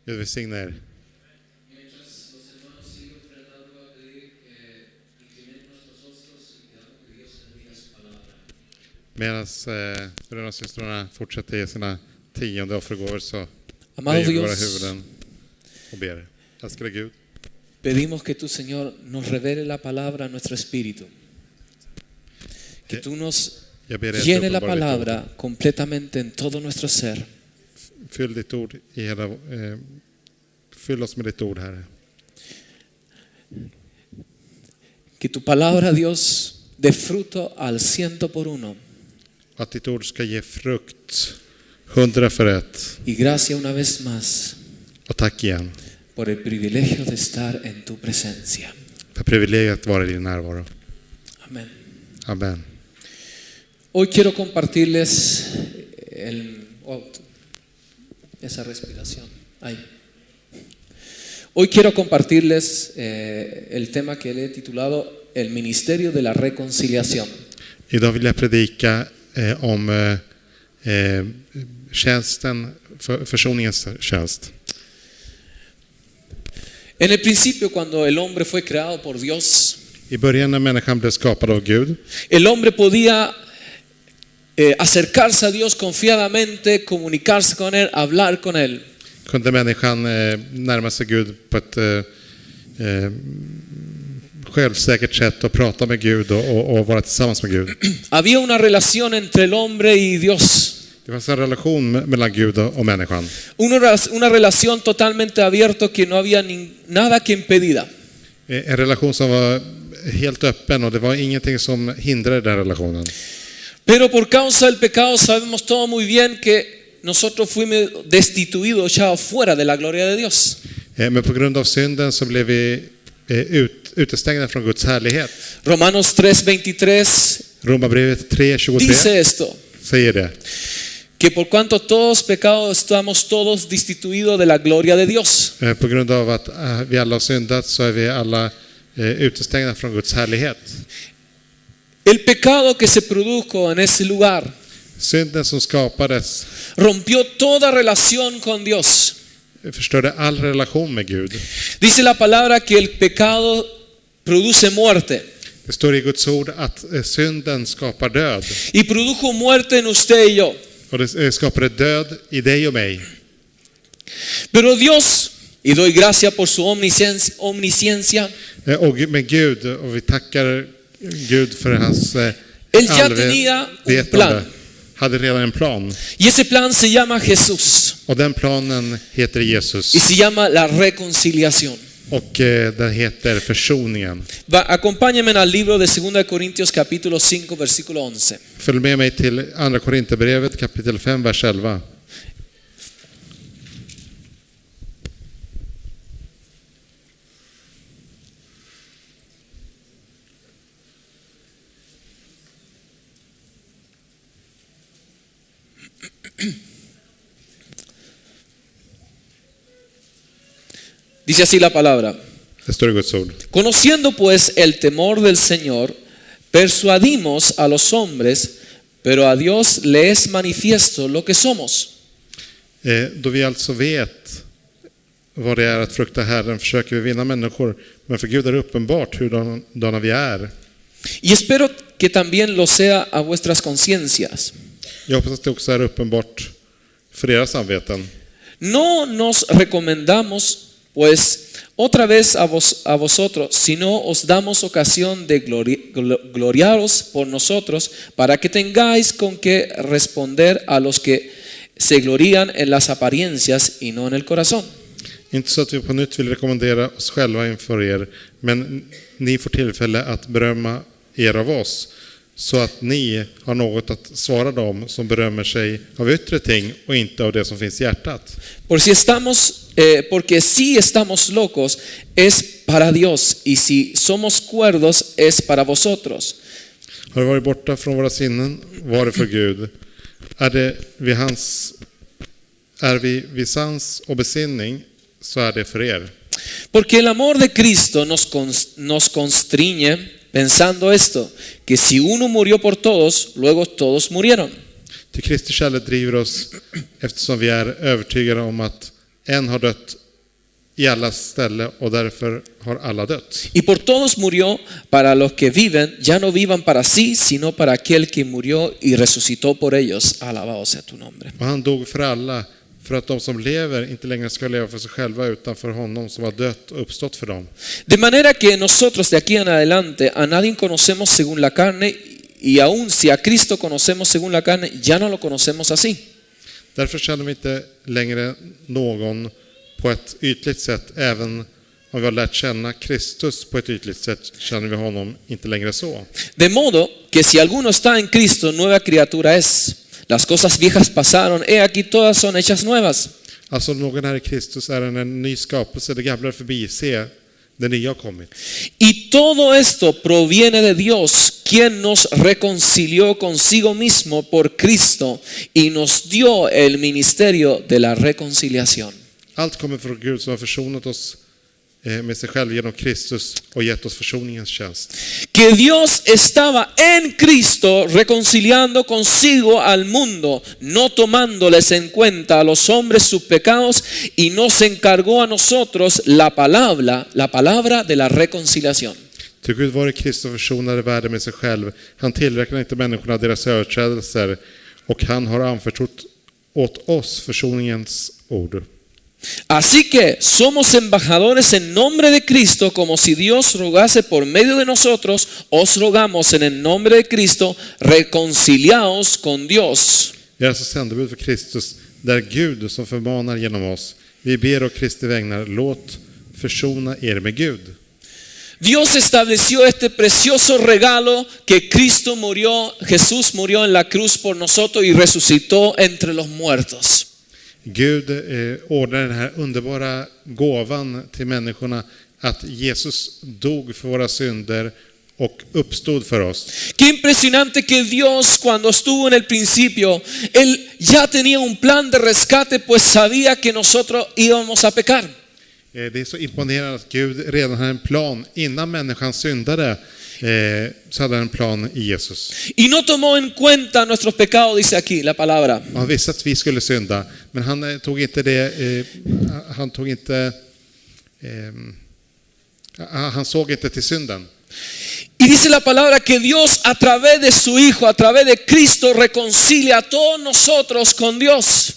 Gud välsigne er. Medan bröderna och systrarna fortsätter ge sina tionde offergåvor så Amado böjer vi våra Dios, huvuden och ber. Älskade Gud, pedimos que tú, Señor, nos revele la palabra a nuestro espíritu. Que tú nos jag ber dig att llene la uppenbara ditt ord. palabra completamente en todo nuestro ser. Fyll ditt ord i hela, fyll oss med ditt ord, Herre. Que tu palabra, Dios, dé fruto al 100%. Att ditt ord ska ge frukt 100%. Y gracias una vez más Och tack igen por el privilegio de estar en tu presencia. för privilegiet att vara i din närvaro. Amén. Amen. Hoy quiero compartirles esa respiración. Ahí. Hoy quiero compartirles el tema que le he titulado El Ministerio de la Reconciliación. Idag vill jag predika om tjänsten, försoningens tjänst. En el principio, cuando el hombre fue creado por Dios, I början när människan blev skapad av Gud, el hombre podía acercarse a Dios confiadamente, comunicarse con Él, hablar con Él. kunde människan närma sig Gud på ett självsäkert sätt och prata med Gud och vara tillsammans med Gud. Había una relación entre el hombre y Dios. Det fanns en relation mellan Gud och människan. Una relación totalmente abierta que no había nada que impedida. En relation som var helt öppen och det var ingenting som hindrade den relationen. Pero por causa del pecado sabemos todo muy bien que nosotros fuimos destituidos ya fuera de la gloria de Dios. Men på grund av synden så blev vi utestängda från Guds härlighet. Romanos 3:23 Romarbrevet 3:23 dice esto: säger det. Que por cuanto todos pecados estamos todos destituidos de la gloria de Dios. På grund av att vi alla har syndat så är vi alla utestängda från Guds härlighet. El pecado que se produjo en ese lugar Synden som skapades rompió toda relación con Dios. förstörde all relation med Gud. Dice la palabra que el pecado produce muerte. Det står i Guds ord att synden skapar död. Y produjo muerte en usted y yo. Och det skapade död i dig och mig. Pero Dios, y doy gracias por su omnisciencia, Med Gud, och vi tackar Gud för hans Él ya tenía un plan. hade redan en plan. Y ese plan se llama Jesús. Och den planen heter Jesus. Y se llama la reconciliación. Och den heter försoningen. Acompáñenme al libro de 2 Corintios capítulo 5 versículo 11. Följ med mig till andra Korinthierbrevet kapitel 5 vers 11. Dice así la palabra: Det står i Guds ord. Conociendo pues el temor del Señor, persuadimos a los hombres, pero a Dios le es manifiesto lo que somos. Då vi alltså vet vad det är att frukta Herren försöker vi vinna människor, men för Gud är det uppenbart hurdana vi är. Y espero que también lo sea a vuestras conciencias. Jag hoppas att det också är uppenbart för era samveten. No nos recomendamos pues otra vez a vosotros, sino os damos ocasión de gloriaros por nosotros, para que tengáis con qué responder a los que se glorían en las apariencias y no en el corazón. Inte så att vi på nytt vill rekommendera oss själva inför er, men ni får tillfälle att berömma er av oss, så att ni har något att svara dem som berömmer sig av yttre ting och inte av det som finns i hjärtat. Porque si estamos locos es para Dios, y si somos cuerdos es para vosotros. Har vi varit borta från våra sinnen, var det för Gud. Är vi vid sans och besinning, så är det för er. Porque el amor de Cristo nos constriñe, pensando esto, que si uno murió por todos, luego todos murieron. Till Kristi kärlek driver oss, eftersom vi är övertygade om att en har dött i alla ställe och därför har alla dött. Y por todos murió para los que viven, ya no vivan para sí, sino para aquel que murió y resucitó por ellos. Alabado sea tu nombre. Och han dog för alla, för att de som lever inte längre ska leva för sig själva utan för honom som har dött och uppstått för dem. De manera que nosotros de aquí en adelante a nadie conocemos según la carne, y aun si a Cristo conocemos según la carne, ya no lo conocemos así. Därför känner vi inte längre någon på ett ytligt sätt. Även om vi har lärt känna Kristus på ett ytligt sätt känner vi honom inte längre så. De modo que si alguno está en Cristo, nueva criatura es. Las cosas viejas pasaron, he aquí todas son hechas nuevas. Alltså om någon är i Kristus är en ny skapelse, det gamla är förbi, se, det nya har kommit. Y todo esto proviene de Dios, quien nos reconcilió consigo mismo por Cristo y nos dio el ministerio de la reconciliación. Allt kommer från Gud som har försonat oss med sig själv genom Kristus och gett oss försoningens tjänst. Que Dios estaba en Cristo reconciliando consigo al mundo, no tomándoles en cuenta a los hombres sus pecados, y nos encargó a nosotros la palabra de la reconciliación. Till Gud var det Kristus försonade världen med sig själv. Han tillräknar inte människorna deras överträdelser och han har anförtrott åt oss försoningens ord. Así que somos embajadores en nombre de Cristo, como si Dios rogase por medio de nosotros. Os rogamos en el nombre de Cristo, reconciliaos con Dios. Vi är alltså sändebud för Kristus, där Gud som förmanar genom oss. Vi ber och Kristi vägnar, låt försona er med Gud. Dios estableció este precioso regalo que Cristo murió, Jesús murió en la cruz por nosotros y resucitó entre los muertos. Gud ordnar den här underbara gåvan till människorna att Jesus dog för våra synder och uppstod för oss. Qué impresionante que Dios, cuando estuvo en el principio, Él ya tenía un plan de rescate, pues sabía que nosotros íbamos a pecar. Det är så imponerande att Gud redan hade en plan innan människan syndade. Så hade han en plan i Jesus. Y no tomó en cuenta nuestros pecados, dice aquí la palabra. Han visste att vi skulle synda, men han tog inte det. Han såg inte till synden. Y dice la palabra que Dios a través de su Hijo, a través de Cristo, reconcilia a todos nosotros con Dios.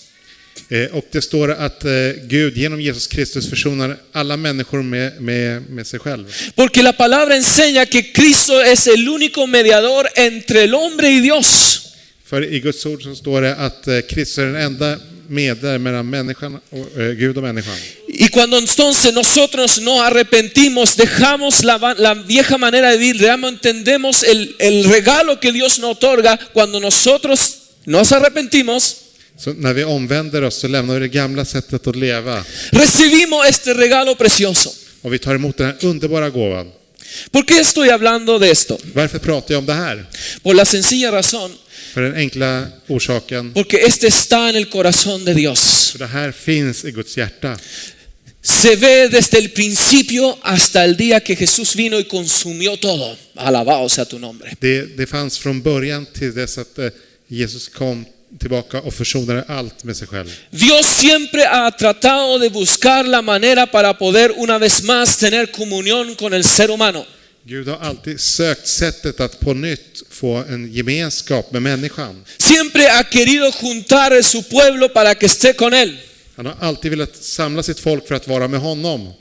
Och det står att Gud genom Jesus Kristus försonar alla människor med sig själv. Porque la palabra enseña que Cristo es el único mediador entre el hombre y Dios. För i Guds ord så står det att Kristus är den enda medlare mellan människan och Gud och människan. Y cuando entonces nosotros nos arrepentimos, dejamos la vieja manera de vivir, realmente entendemos el regalo que Dios nos otorga cuando nosotros nos arrepentimos. Så när vi omvänder oss så lämnar vi det gamla sättet att leva. Recibimos este regalo precioso. Och vi tar emot den här underbara gåvan. ¿Por qué estoy hablando de esto? Varför pratar jag om det här? Por la sencilla razón, För den enkla orsaken. porque este está en el corazón de Dios. För det här finns i Guds hjärta. Se ve desde el principio hasta el día que Jesús vino y consumió todo. Alabado sea tu nombre. Det fanns från början till dess att Jesus kom tillbaka och försonade allt med sig själv. Dios siempre ha tratado de buscar la manera para poder una vez más tener comunión con el ser humano. Gud har alltid sökt sättet att på nytt få en gemenskap med människan. Siempre ha querido juntar a su pueblo para que esté con él. Han har alltid velat samla sitt folk för att vara med honom.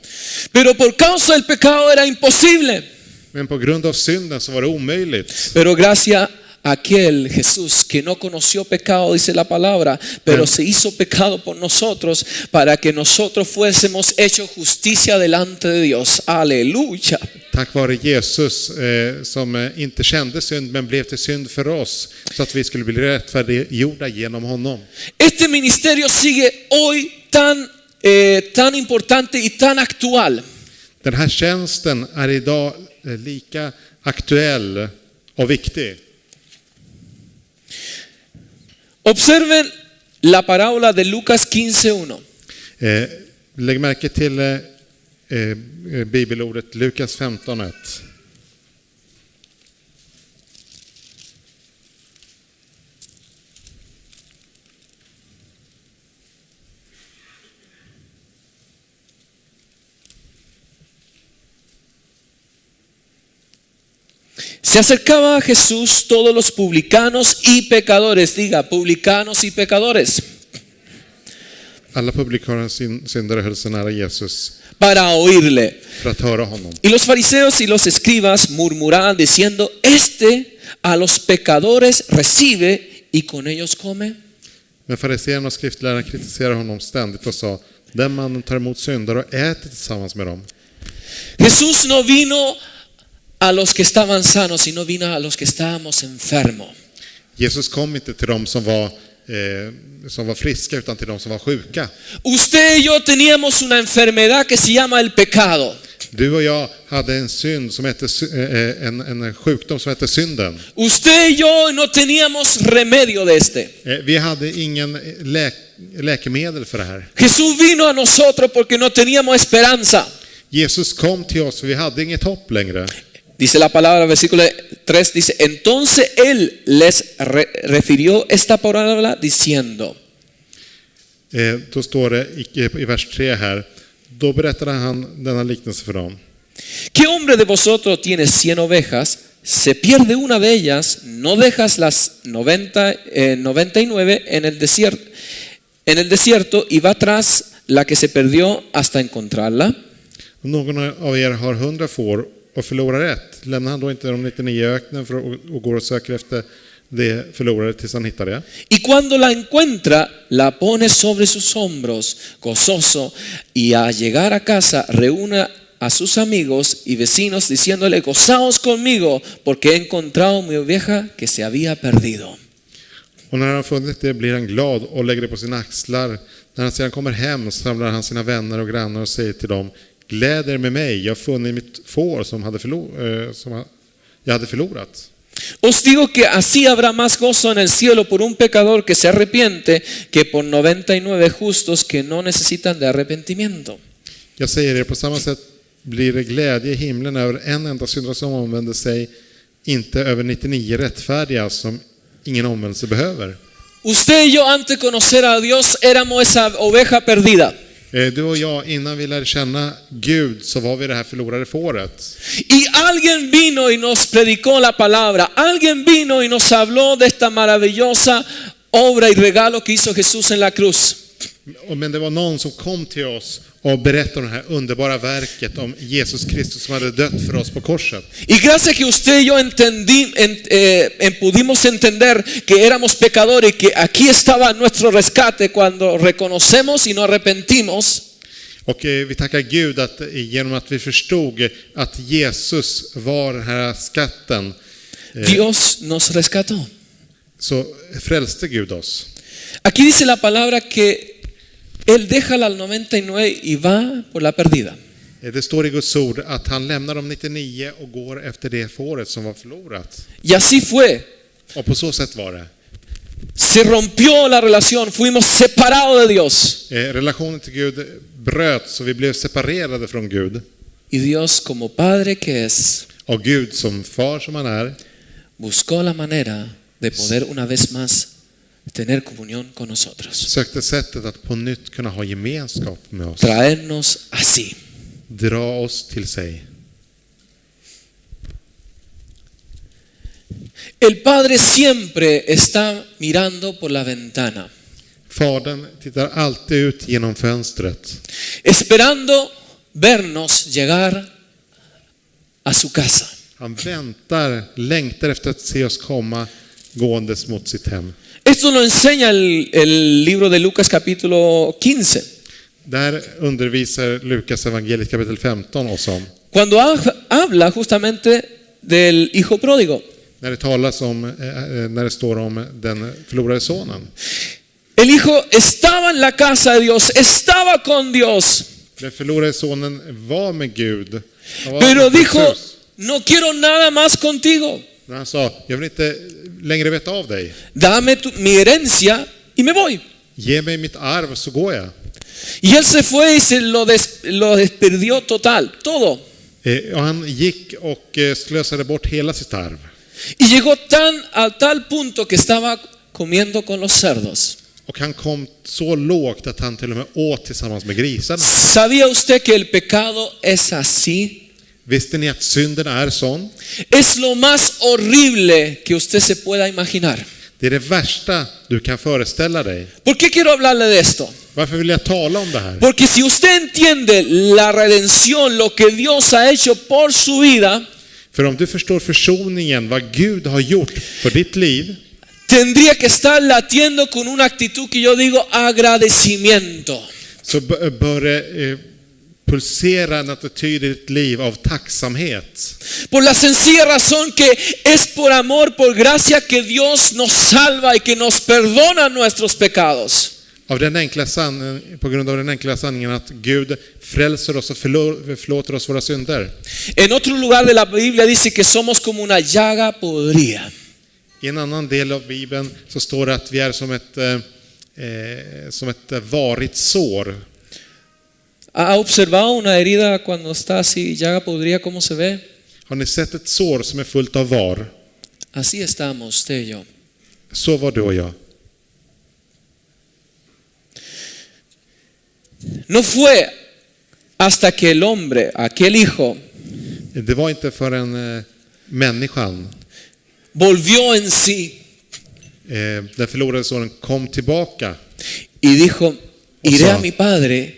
Pero por causa del pecado era imposible. Men på grund av synden så var det omöjligt. Pero gracias a aquel Jesús que no conoció pecado, dice la palabra, pero se hizo pecado por nosotros para que nosotros fuésemos hechos justicia delante de Dios. Aleluya. Tack vare Jesus som inte kände synd men blev till synd för oss så att vi skulle bli rättfärdiggjorda genom honom. Este ministerio sigue hoy tan importante y tan actual. Den här tjänsten är idag lika aktuell och viktig. Observen la parábola de Lucas 15:1. Lägg märke till bibelordet Lukas 15:1. Se acercaba a Jesús todos los publicanos y pecadores. Diga, publicanos y pecadores. Alla publikaner och syndare höll sig nära Jesus Para oírle. för att höra honom. Y los fariseos y los escribas murmuraban diciendo, este a los pecadores recibe y con ellos come. Men fariséerna och skriftlärarna kritiserade honom ständigt och sa: den mannen tar emot syndare och äter tillsammans med dem. Jesús no vino a los que estaban sanos, sino vino a los que estábamos enfermos. Jesus kom inte till dem som var friska, utan till dem som var sjuka. Usted y yo teníamos una enfermedad que se llama el pecado. Du och jag hade en synd som hette en sjukdom som hette synden. Usted y yo no teníamos remedio de este. Vi hade ingen läkemedel för det här. Jesús vino a nosotros porque no teníamos esperanza. Jesus kom till oss för vi hade inget hopp längre. Dice la palabra, versículo 3, dice, entonces él les refirió esta palabra diciendo. Då står det i vers 3 här. Då berättade han denna liknelse för dem. ¿Qué hombre de vosotros tiene 100 ovejas? Se pierde una de ellas, no dejas las 99 en el desierto y va tras la que se perdió hasta encontrarla. Om någon av er har 100 får och förlorar ett, lämnar han då inte de 99 i öknen och går och söker efter det förlorade tills han hittar det? Y cuando la encuentra, la pone sobre sus hombros, gozoso, y al llegar a casa reúne a sus amigos y vecinos diciéndole, gozaos conmigo porque he encontrado mi oveja que se había perdido. Och när han har funnit det blir han glad och lägger det på sina axlar. När han sedan kommer hem samlar han sina vänner och grannar och säger till dem, gläd er med mig, jag har funnit mitt får som jag hade förlorat. Os digo que así habrá más gozo en el cielo por un pecador que se arrepiente que por 99 justos que no necesitan de arrepentimiento. Jag säger er, på samma sätt blir det glädje i himlen över en enda syndare som omvänder sig, inte över 99 rättfärdiga som ingen omvändelse behöver. Usted y yo antes de conocer a Dios éramos esa oveja perdida. Du och jag, innan vi lärde känna Gud så var vi det här förlorade fåret. Y alguien vino y nos predicó la palabra. Alguien vino y nos habló de esta maravillosa obra y regalo que hizo Jesús en la cruz. Men det var någon som kom till oss och berättade om det här underbara verket om Jesus Kristus som hade dött för oss på korset. Y gracias que usted y yo pudimos entender que éramos pecadores y que aquí estaba nuestro rescate cuando reconocemos y nos arrepentimos. Och vi tackar Gud att genom att vi förstod att Jesus var den här skatten, Dios nos rescató. så frälste Gud oss. Aquí dice la palabra que Él deja la 99 y va por la perdida. Det står i Guds ord att han lämnar de 99 och går efter det fåret som var förlorat. Y así fue. Och på så sätt var det. Se rompió la relación, fuimos separados de Dios. Relationen till Gud bröt så vi blev separerade från Gud. Y Dios, como Padre que es, Och Gud som far som han är, buscó la manera de poder una vez más tener comunión con nosotros. sökte sättet att på nytt kunna ha gemenskap med oss. Traernos así. Dra oss till sig. El Padre siempre está mirando por la ventana, Fadern tittar alltid ut genom fönstret, esperando vernos llegar a su casa. han längtar efter att se oss komma gåendes mot sitt hem. Esto lo enseña el libro de Lucas capítulo 15. Där undervisar Lukas evangeliet kapitel 15 oss om. Cuando habla justamente del hijo pródigo. När det talas om, när det står om den förlorade sonen. El hijo estaba en la casa de Dios, estaba con Dios. Den förlorade sonen var med Gud. Pero dijo, no quiero nada más contigo. Men han sa, jag vill inte längre veta av dig. Dame mi herencia y me voy. Ge mig mitt arv så går jag. Y él se fue y se lo desperdió total, todo. Och han gick och slösade bort hela sitt arv. Y llegó a tal punto que estaba comiendo con los cerdos. Och han kom så lågt att han till och med åt tillsammans med grisarna. ¿Sabía usted que el pecado es así? Visste ni att synden är sån? Es lo más horrible que usted se pueda imaginar. Det är det värsta du kan föreställa dig. ¿Por qué quiero hablarle de esto? Varför vill jag tala om det här? Porque si usted entiende la redención, lo que Dios ha hecho por su vida, För om du förstår försoningen, vad Gud har gjort för ditt liv, tendría que estar latiendo con una actitud que yo digo agradecimiento. så bör det pulsera en attityd i ditt liv av tacksamhet. Por la sencilla razón que es por amor, por gracia que Dios nos salva y que nos perdona nuestros pecados. På grund av den enkla sanningen att Gud frälser oss och förlåter oss våra synder. En otro lugar de la Biblia dice que somos como una llaga podrida. I en annan del av Bibeln så står det att vi är som ett varigt sår. ¿Ha observado una herida cuando está así, llaga podrida, cómo se ve? Har ni sett ett sår som är fullt av var? Así estamos, usted y yo. Så var du och jag. No fue hasta que el hombre, aquel hijo, Det var inte förrän människan, volvió en sí den förlorade sonen, kom tillbaka y dijo, iré sa, a mi padre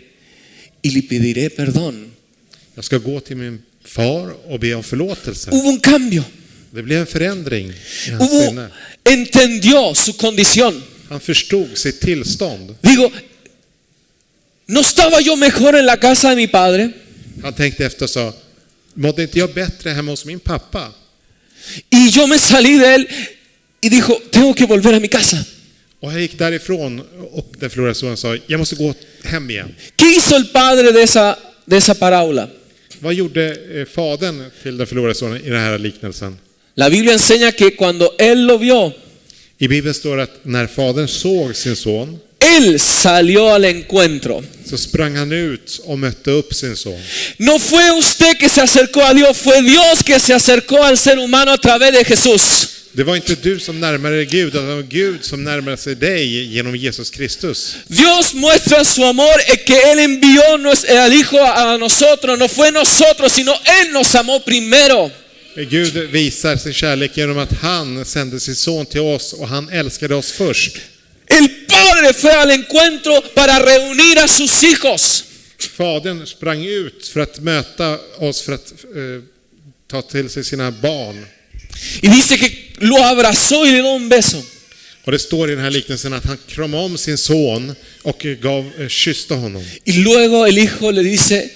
y le pediré perdón. jag ska gå till min far och be om förlåtelse. Hubo un cambio. Det blev en förändring i hans sinne. Entendió su condición. Han förstod sitt tillstånd. Digo, ¿no estaba yo mejor en la casa de mi padre? Han tänkte efter och sa, mådde inte jag bättre hemma hos min pappa? Y yo me salí de él y dijo, tengo que volver a mi casa. Och jag gick därifrån och den förlorade sonen sa, jag måste gå hem igen. ¿Qué hizo el padre de esa parábola? Vad gjorde fadern till den förlorade sonen i den här liknelsen? La Biblia enseña que cuando él lo vio, I Bibeln står att när fadern såg sin son, él salió al encuentro. så sprang han ut och mötte upp sin son. No fue usted que se acercó a Dios, fue Dios que se acercó al ser humano a través de Jesús. Det var inte du som närmade dig Gud, utan det var Gud som närmade sig dig genom Jesus Kristus. Dios muestra su amor en que Él envió al Hijo a nosotros. No fue nosotros, sino Él nos amó primero. Gud visar sin kärlek genom att han sände sin son till oss och han älskade oss först. El Padre fue al encuentro para reunir a sus hijos. Fadern sprang ut för att möta oss, för att ta till sig sina barn. Y dice que lo abrazó y le dio un beso. Och det står i den här liknelsen att han kramade om sin son och kysste honom. Y luego el hijo le dice,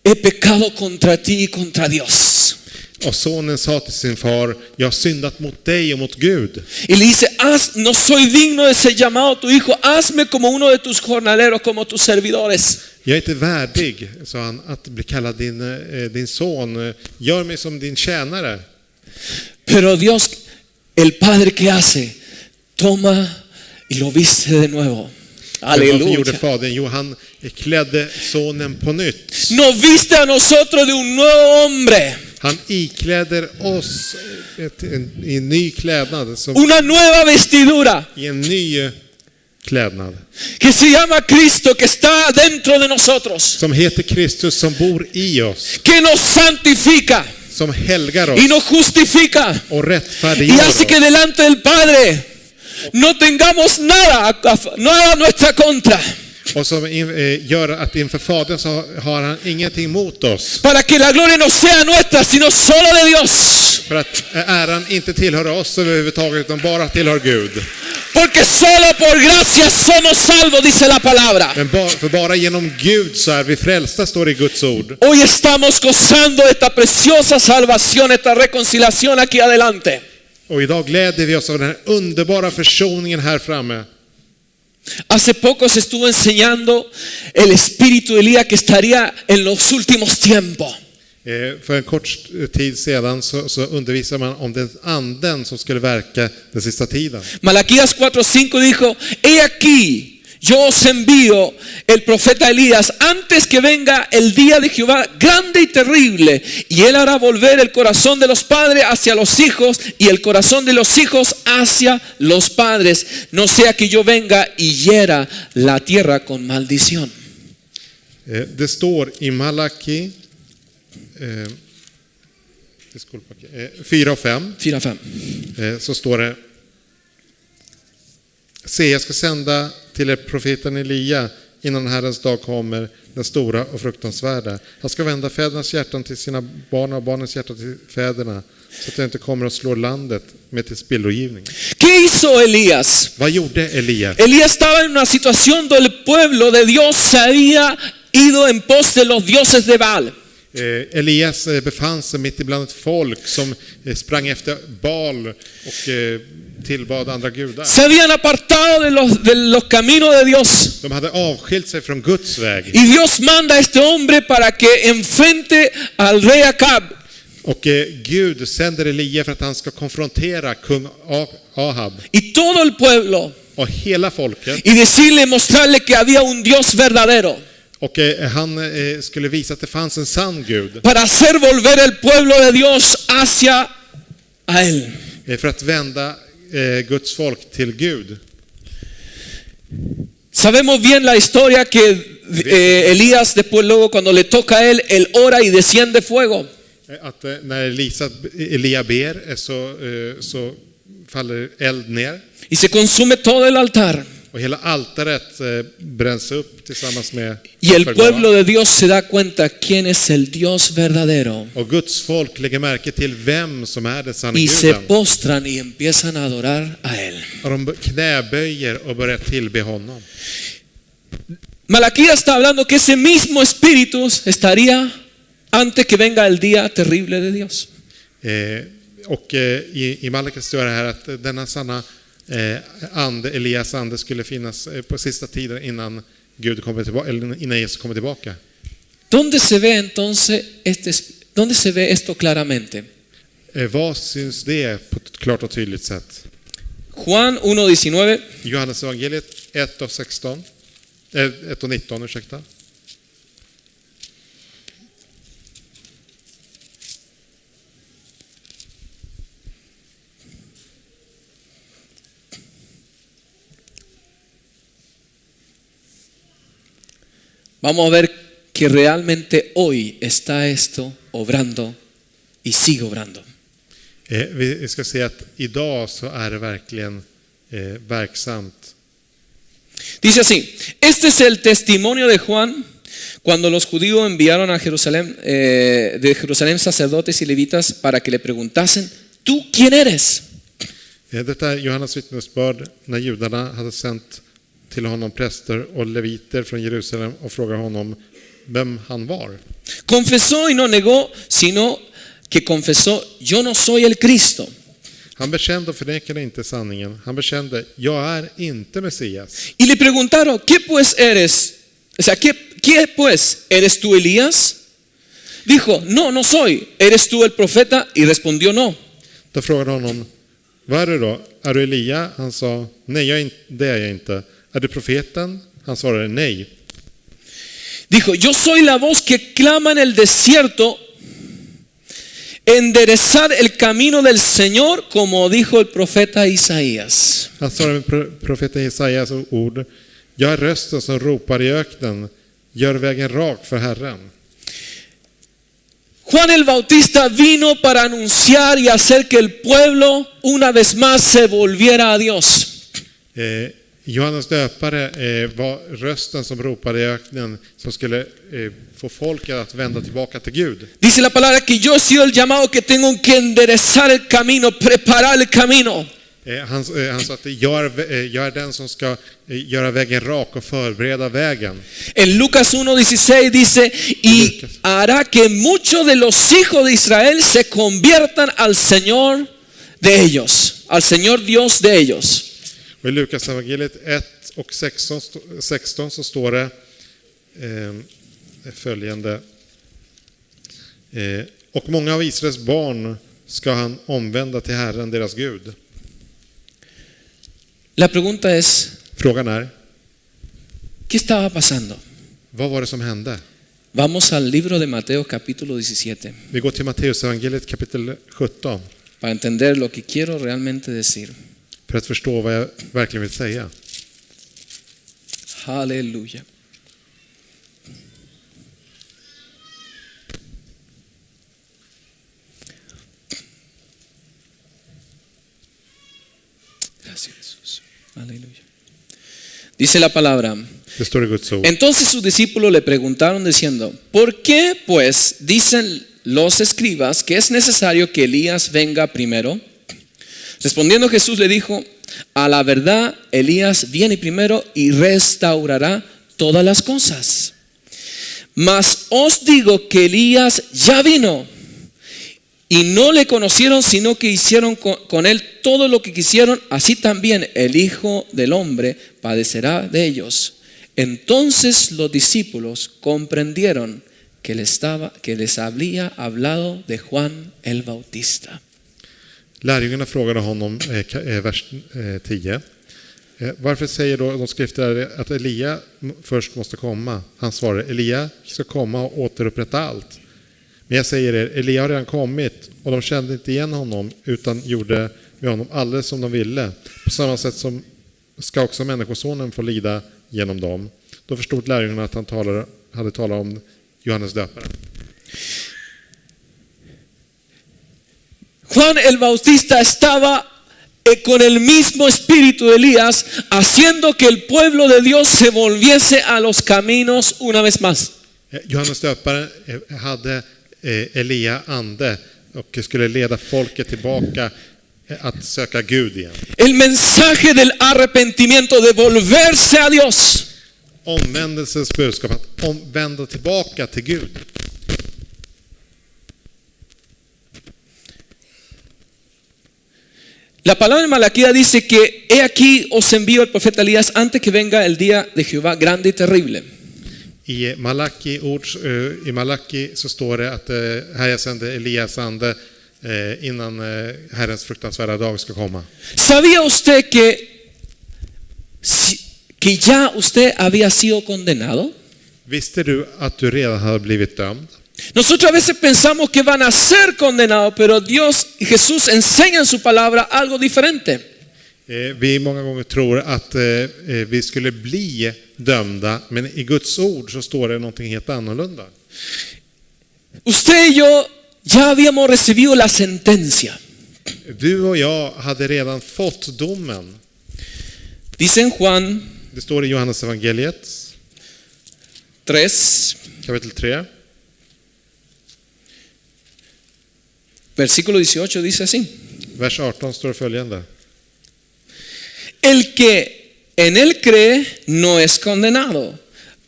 he pecado contra ti y contra Dios. Och sonen sa till sin far, jag har syndat mot dig och mot Gud. Y le dice, no soy digno de ser llamado tu hijo, hazme como uno de tus jornaleros, como tus servidores. Jag är inte värdig, sa han, att bli kallad din son. Gör mig som din tjänare. Pero Dios, el Padre, ¿qué hace? Toma y lo viste de nuevo. Varför gjorde Aleluya. fadern? Jo, han klädde sonen på nytt. Nos viste a nosotros de un nuevo hombre. Han ikläder oss i en ny klädnad, Una nueva vestidura i en ny klädnad que se llama Cristo, que está dentro de nosotros, som heter Kristus, som bor i oss, que nos santifica som helgar y oss nos justifica och y rättfärdiggör hace que oss. delante del Padre no tengamos nada a nuestra contra, Och som gör att inför Fadern så har han ingenting mot oss. para que la gloria no sea nuestra, sino solo de Dios. För att äran inte tillhör oss överhuvudtaget, utan bara tillhör Gud. Porque solo por gracia somos salvos, dice la palabra. Men för bara genom Gud så är vi frälsta, står det i Guds ord. Hoy estamos gozando de esta preciosa salvación, esta reconciliación aquí adelante. Och idag gläder vi oss av den här underbara försoningen här framme. Hace poco se estuvo enseñando el espíritu de Elías que estaría en los últimos tiempos. För en kort tid sedan så undervisar man om den anden som skulle verka den sista tiden. Malaquías 4:5 dijo, he aquí, yo os envío el profeta Elías antes que venga el día de Jehová grande y terrible, y él hará volver el corazón de los padres hacia los hijos y el corazón de los hijos hacia los padres, no sea que yo venga y hiera la tierra con maldición. Det står i Malaki 4 och 5 4-5. så står det: Se, jag ska sända till er profeten Elia innan Herrens dag kommer, den stora och fruktansvärda. Han ska vända fädernas hjärtan till sina barn och barnens hjärtan till fäderna, så att det inte kommer att slå landet med tillspillogivning. ¿Qué hizo Elías? Vad gjorde Elia? Elías estaba en una situación donde el pueblo de Dios se había ido en pos de los dioses de Baal. Elias befann sig mitt ibland ett folk som sprang efter Baal och tillbad andra gudar. Se habían apartado de los caminos de Dios. De hade avskilt sig från Guds väg. Y Dios manda a este hombre para que enfrente al rey Acab. Och Gud sänder Elia för att han ska konfrontera kung Ahab Y todo el pueblo. och hela folket. Y decirle, mostrarle que había un Dios verdadero. Och han skulle visa att det fanns en sann Gud. Para hacer volver el pueblo de Dios hacia a él. För att vända Guds folk till Gud. Sabemos bien la historia que Elías después luego cuando le toca a él ora y desciende fuego. Att när Elia ber så faller eld ner. Y se consume todo el altar. Och hela altaret bränns upp tillsammans med Y el offergåvan. pueblo de Dios se da cuenta quién es el Dios verdadero. Och Guds folk lägger märke till vem som är den sanna Y se guden. postran y empiezan a adorar a él. Och de knäböjer och börjar tillbe honom. Malaquías está hablando que ese mismo espíritu estaría antes que venga el día terrible de Dios. Och i Malaki står det här att denna sanna ande, Elias ande, skulle finnas på sista tiden innan Gud kommer tillbaka, eller innan Jesus kommer tillbaka. ¿Dónde se ve entonces dónde se ve esto claramente? Vad syns det på ett klart och tydligt sätt? Juan 1:19. Johannes evangeliet 1:19, ursäkta. Vamos a ver que realmente hoy está esto obrando y sigue obrando. Vi ska se att idag så är det verkligen verksamt. Dice así: este es el testimonio de Juan cuando los judíos enviaron a Jerusalén, de Jerusalén sacerdotes y levitas para que le preguntasen: ¿tú quién eres? Detta är Johannes vittnesbörd när judarna hade sänt till honom präster och leviter från Jerusalem och frågade honom vem han var. Confesó y no negó, sino que confesó: yo no soy el Cristo. Han bekände och förnekade inte sanningen. Han bekände: jag är inte Messias. Y le preguntaron: ¿qué pues eres? O sea, ¿qué pues? ¿Eres tú Elías? Dijo: no, no soy. ¿Eres tú el profeta? Y respondió: no. Då frågade honom: vad är du då? Är du Elia? Han sa: nej, det är jag inte. Är du profeten? Han svarade: nej. Dijo: yo soy la voz que clama en el desierto, enderezar el camino del Señor, como dijo el profeta Isaías. Han sa med profeten Isaias ord: jag är rösten som ropar i öknen, gör vägen rak för Herren. Juan el Bautista vino para anunciar y hacer que el pueblo una vez más se volviera a Dios. Johannes döpare var rösten som ropade i öknen, som skulle få folket att vända tillbaka till Gud. Dice la palabra que yo he sido el llamado que tengo que enderezar el camino, preparar el camino. Han sa att jag är den som ska göra vägen rak och förbereda vägen. En Lucas 1:16 dice: y hará que muchos de los hijos de Israel se conviertan al Señor de ellos, al Señor Dios de ellos. Och i Lukas evangeliet 1:16 så står det följande: och många av Israels barn ska han omvända till Herren, deras Gud. La pregunta es: Frågan är: ¿qué estaba pasando? vad var det som hände? Vamos al libro de Mateo capítulo 17 Vi går till Matteus evangeliet kapitel 17 para entender lo que quiero realmente decir. för att förstå vad jag verkligen vill säga. Aleluya. Dice la palabra. Det står i Guds ord. Entonces sus discípulos le preguntaron diciendo, ¿por qué pues dicen los escribas que es necesario que Elías venga primero? Respondiendo Jesús le dijo, a la verdad Elías viene primero y restaurará todas las cosas. Mas os digo que Elías ya vino y no le conocieron, sino que hicieron con él todo lo que quisieron. Así también el Hijo del Hombre padecerá de ellos. Entonces los discípulos comprendieron que les había hablado de Juan el Bautista. Lärjungarna frågade honom, vers 10. Varför säger då de skrifter att Elia först måste komma? Han svarar, Elia ska komma och återupprätta allt. Men jag säger er, Elia har redan kommit och de kände inte igen honom utan gjorde med honom alldeles som de ville. På samma sätt som ska också människosonen få lida genom dem. Då förstod lärjungarna att han hade talat om Johannes döparen. Juan el Bautista estaba con el mismo espíritu de Elías, haciendo que el pueblo de Dios se volviese a los caminos una vez más. Johannes döparen hade Elia ande och skulle leda folket tillbaka att söka Gud igen. El mensaje del arrepentimiento, de volverse a Dios. Omvändelsens budskap, att vända tillbaka till Gud. La palabra en Malaquía dice que he aquí os envío el profeta Elías antes que venga el día de Jehová grande y terrible. I Malaki så står det att här jag sände Elias ande innan Herrens fruktansvärda dag ska komma. ¿Sabía usted que ya usted había sido condenado? Visste du att du redan hade blivit dömd? Nosotros a veces pensamos que van a ser condenados, pero Dios y Jesús enseñan en su palabra algo diferente. Vi många gånger tror att vi skulle bli dömda, men i Guds ord så står det någonting helt annorlunda. Usted y yo ya habíamos recibido la sentencia. Du och jag hade redan fått domen. Dice en Juan, Det står i Johannes evangeliet 3, kapitel 3. versículo 18 dice así. Vers 18 står det följande. El que en él cree no es condenado,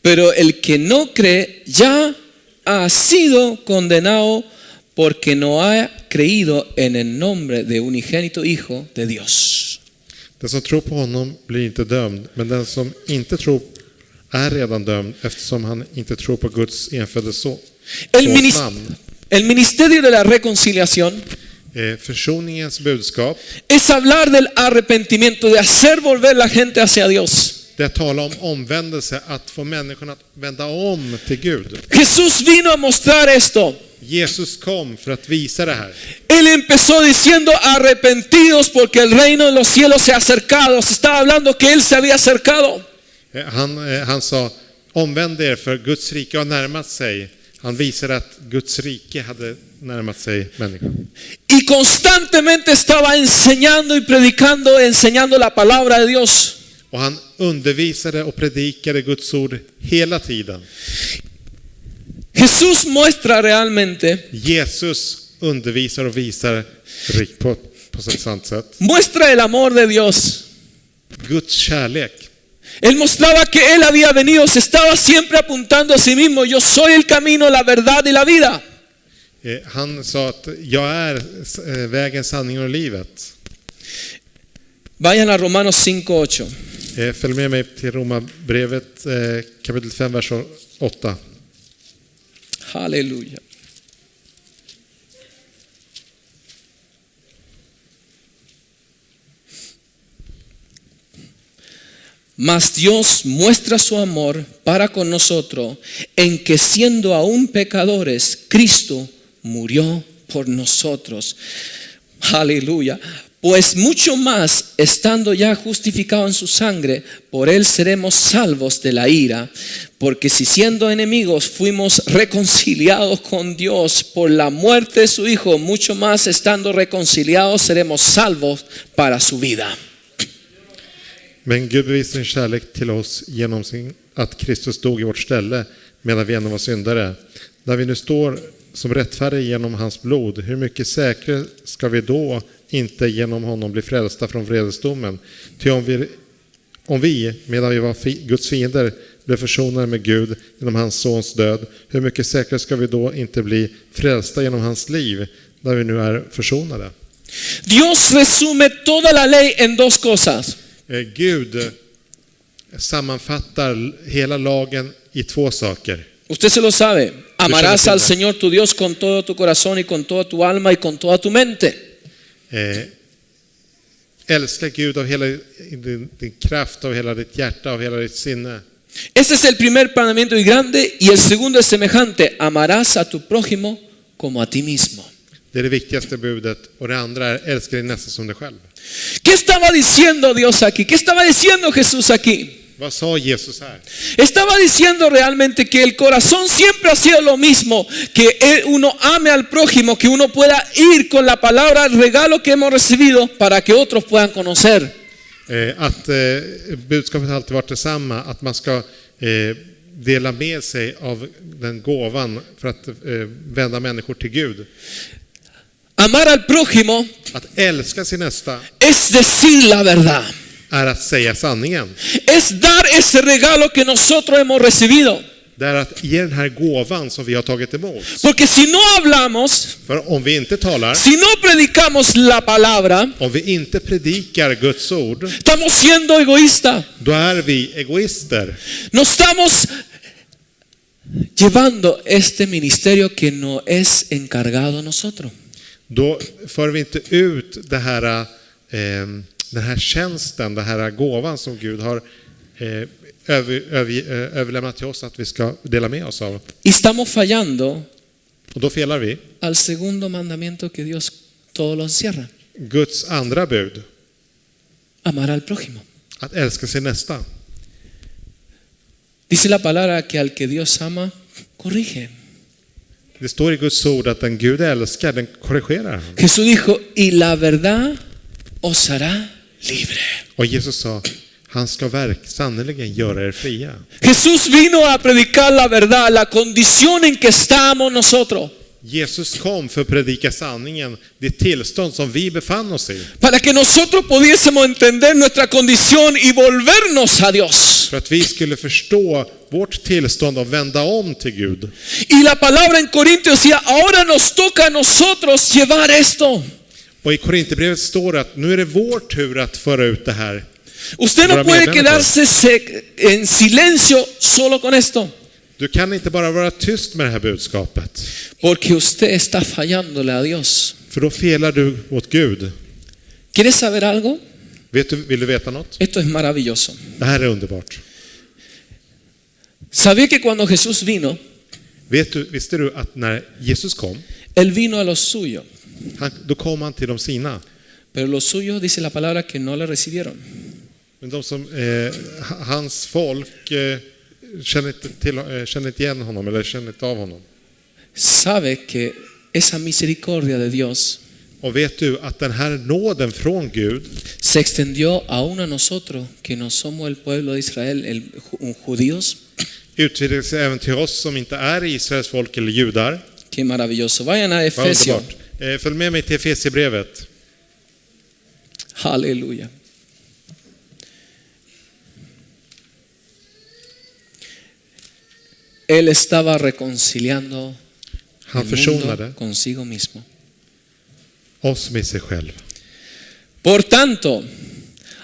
pero el que no cree ya ha sido condenado porque no ha creído en el nombre de unigénito Hijo de Dios. Den som tror på honom blir inte dömd, men den som inte tror är redan dömd eftersom han inte tror på Guds enfödde son. El ministerio de la reconciliación Försoningens budskap es hablar del arrepentimiento, de hacer volver la gente hacia Dios. det talar om omvändelse, att få människorna att vända om till Gud. Jesús vino a mostrar esto. Jesus kom för att visa det här. Él empezó diciendo arrepentidos porque el reino de los cielos se ha acercado. Se estaba hablando que él se había acercado. Han sa, omvänd er för Guds rike har närmat sig. Han visade att Guds rike hade närmat sig människan. Y constantemente estaba enseñando y predicando, enseñando la palabra de Dios. Och han undervisade och predikade Guds ord hela tiden. Jesús muestra realmente, Jesus undervisar och visar rikt på ett sant sätt. Muestra el amor de Dios. Guds kärlek. Él mostraba que él había venido, se estaba siempre apuntando a sí mismo. Yo soy el camino, la verdad y la vida. Han sa att jag är vägen, sanningen och livet. Vayan a Romanos 5:8. Följ med mig till Romarbrevet kapitel 5 vers 8. Aleluya. Mas Dios muestra su amor para con nosotros en que siendo aún pecadores, Cristo murió por nosotros. Aleluya. Pues mucho más, estando ya justificado en su sangre, por él seremos salvos de la ira. Porque si siendo enemigos fuimos reconciliados con Dios por la muerte de su Hijo, mucho más estando reconciliados seremos salvos para su vida. Men Gud bevisar sin kärlek till oss genom att Kristus dog i vårt ställe medan vi ännu var syndare. När vi nu står som rättfärdiga genom hans blod, hur mycket säkrare ska vi då inte genom honom bli frälsta från vredesdomen? Ty om vi medan vi var Guds fiender, blev försonade med Gud genom hans sons död, hur mycket säkrare ska vi då inte bli frälsta genom hans liv, när vi nu är försonade? Dios resume toda la ley en dos cosas. Gud sammanfattar hela lagen i två saker. Usted se lo sabe. Amarás al Señor tu Dios con todo tu corazón y con toda tu alma y con toda tu mente. Älska Gud av hela din kraft, av hela ditt hjärta, av hela ditt sinne. Este es el primer mandamiento y grande, y el segundo es semejante. Amarás a tu prójimo como a ti mismo. Det är det viktigaste budet, och det andra är älska din nästa som dig själv. ¿Qué estaba diciendo Dios aquí? ¿Qué estaba diciendo Jesús aquí? Vad sa Jesus här? Estaba diciendo realmente que el corazón siempre ha sido lo mismo, que uno ame al prójimo, que uno pueda ir con la palabra, el regalo que hemos recibido para que otros puedan conocer. Att budskapet har alltid varit detsamma, att man ska dela med sig av den gåvan för att vända människor till Gud. Amar al prójimo Att älska sin nästa es decir la verdad. är att säga sanningen. Es dar ese regalo que nosotros hemos recibido. Det är att ge den här gåvan som vi har tagit emot. Porque si no hablamos, För om vi inte talar, si no predicamos la palabra, om vi inte predikar Guds ord, estamos siendo egoístas. då är vi egoister. No estamos llevando este ministerio que no es encargado a nosotros. Då för vi inte ut det här, den här tjänsten, den här gåvan som Gud har överlämnat till oss att vi ska dela med oss av. Y estamos fallando Och då felar vi. al segundo mandamiento que Dios todo lo encierra. Guds andra bud, Amar al prójimo. att älska sin nästa. Dice la palabra que al que Dios ama, corrige. Det står i Guds ord att den Gud älskar, den korrigerar han. Jesús dijo, y la verdad os hará libre. Och Jesus sa, han ska sannoliken göra er fria. Jesús vino a predicar la verdad, la condición en que estamos nosotros. Jesus kom för att predika sanningen, det tillstånd som vi befann oss i. Para que nosotros pudiésemos entender nuestra condición y volvernos a Dios. För att vi skulle förstå vårt tillstånd och vända om till Gud. Y la palabra en Corintios decía, ahora nos toca a nosotros llevar esto. Och i Korinthierbrevet står det att nu är det vår tur att föra ut det här. Usted no puede quedarse en silencio solo con esto. Du kan inte bara vara tyst med det här budskapet. Porque usted está fallándole a Dios. För då felar du mot Gud. ¿Quieres saber algo? Vill du veta något? Esto es maravilloso. Det här är underbart. ¿Sabía que cuando Jesús vino, Visste du att när Jesus kom, Él vino a los suyos? då kom han till de sina. Pero los suyos, dice la palabra, que no le recibieron. Men de som, hans folk känner inte igen honom eller känner inte av honom. Sabe que esa misericordia de Dios Och vet du att den här nåden från Gud se extendió aún a nosotros, que no somos el pueblo de Israel, judíos? utvidgar sig även till oss som inte är Israels folk eller judar. Qué maravilloso. Vayan a Vad Efesios. underbart. Följ med mig till Efesierbrevet. Aleluya. Él estaba reconciliando Han el mundo försonade consigo mismo. oss med sig själv. Por tanto,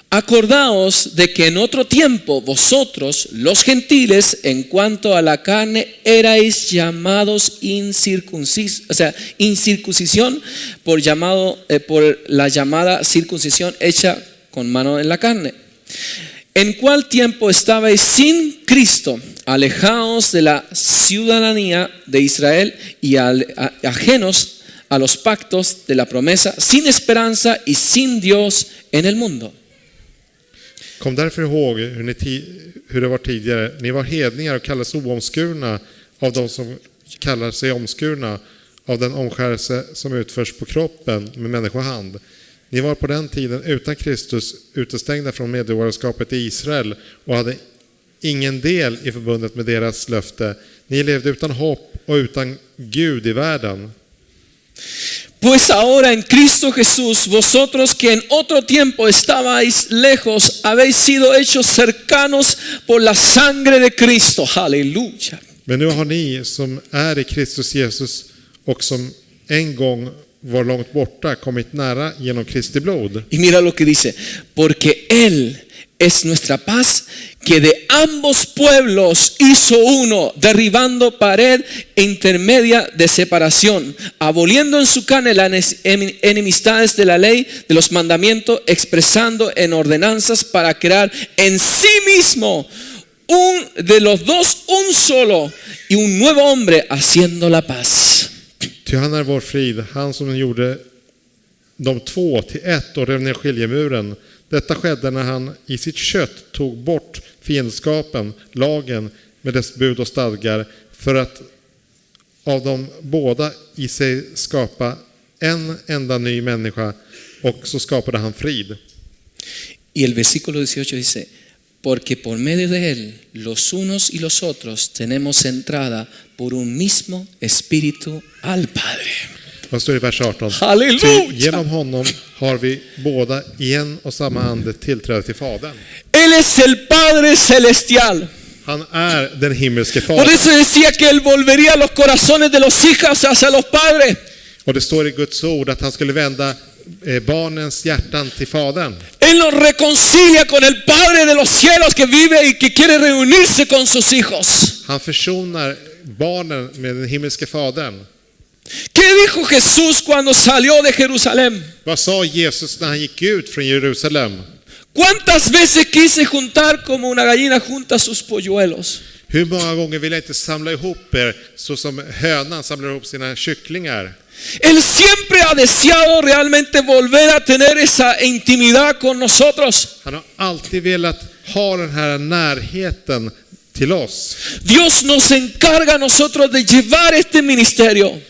acordaos de que en otro tiempo vosotros, los gentiles, en cuanto a la carne, erais llamados incircuncisión por la llamada circuncisión hecha con mano en la carne. En cual tiempo estabais sin Cristo, alejados de la ciudadanía de Israel y ajenos a los pactos de la promesa, sin esperanza y sin Dios en el mundo. Kom därför ihåg hur det var tidigare. Ni var hedningar och kallades oomskurna av de som kallar sig omskurna av den omskärelse som utförs på kroppen med människohand. Ni var på den tiden utan Kristus utestängda från medborgarskapet i Israel och hade ingen del i förbundet med deras löfte. Ni levde utan hopp och utan Gud i världen. Pues ahora en Cristo Jesús, vosotros que en otro tiempo estabais lejos, habéis sido hechos cercanos por la sangre de Cristo. Aleluya. Men nu har ni som är i Kristus Jesus och som en gång var långt borta kommit nära genom Kristi blod. Y mira lo que dice, porque Él es nuestra paz, que de ambos pueblos hizo uno, derribando pared intermedia de separación, aboliendo en su carne las enemistades de la ley, de los mandamientos, expresando en ordenanzas para crear en sí mismo de los dos un solo y un nuevo hombre, haciendo la paz. Ty han är vår frid, han som gjorde de två till ett och rev ner skiljemuren. Detta skedde när han i sitt kött tog bort fiendskapen, lagen med dess bud och stadgar, för att av de båda i sig skapa en enda ny människa, och så skapade han frid. Y el versículo 18 dice, porque por medio de Él, los unos y los otros, tenemos entrada por un mismo espíritu al Padre. Vad står i vers 18? Halleluja! Ty genom honom har vi båda i en och samma ande tillträde till Fadern. Él es el Padre celestial. Han är den himmelske Por Fadern. eso decía que Él volvería los corazones de los hijos hacia los padres. Och det står i Guds ord att han skulle vända barnens hjärtan till Fadern. Él nos reconcilia con el Padre de los cielos que vive y que quiere reunirse con sus hijos. Han försonar barnen med den himmelske Fadern. ¿Qué dijo Jesús cuando salió de Jerusalén? Vad sa Jesus när han gick ut från Jerusalem? ¿Cuántas veces quise juntar como una gallina junta sus polluelos? Hur många gånger vill jag inte samla ihop er så som hönan samlar ihop sina kycklingar? Él siempre ha deseado realmente volver a tener esa intimidad con nosotros. Han har alltid velat ha den här närheten till oss. Dios nos encarga a nosotros de llevar este ministerio.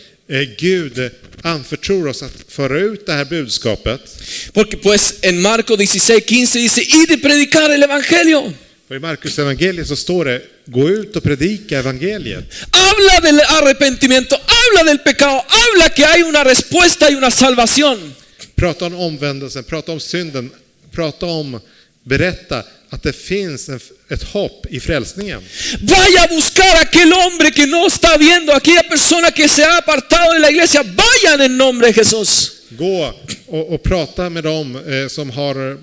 Gud anförtror oss att föra ut det här budskapet. Porque pues en Marcos 16:15 dice, id y predicar el evangelio. Och i Markus evangeliet så står det, gå ut och predika evangeliet. Habla del arrepentimiento, habla del pecado, habla que hay una respuesta y una salvación. Prata om omvändelsen, prata om synden, berätta att det finns ett hopp i frälsningen. Vaya a buscar a aquel hombre que no está viendo, aquella persona que se ha apartado de la iglesia. Vayan en nombre de Jesús. Gå och prata med dem som har